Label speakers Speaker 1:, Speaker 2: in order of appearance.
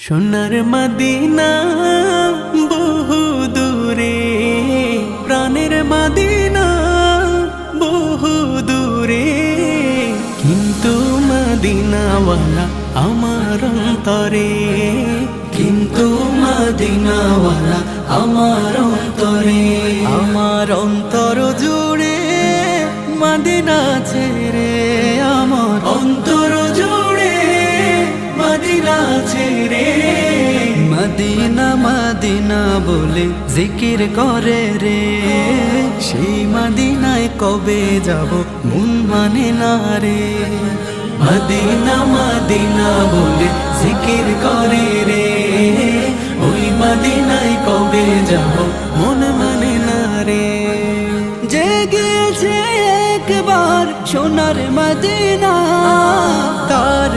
Speaker 1: সোনার মদিনা বহু দূরে, প্রাণের মদিনা বহু দূরে, কিন্তু মদিনাওয়ালা আমার অন্তরে, কিন্তু মদিনাওয়ালা আমার অন্তরে, আমার অন্তর জুড়ে মদিনা ছেড়ে, আমার অন্তর জুড়ে মদিনা ছেড়ে। মদিনা মদিনা বলে জিকির করে রে, সেই মদিনায় কবে যাব মন মানে না রে। মদিনা মদিনা বলে জিকির করে রে, ওই মদিনায় কবে যাব মন মানে না রে। যে গিয়েছে একবার সোনার মদিনা, তার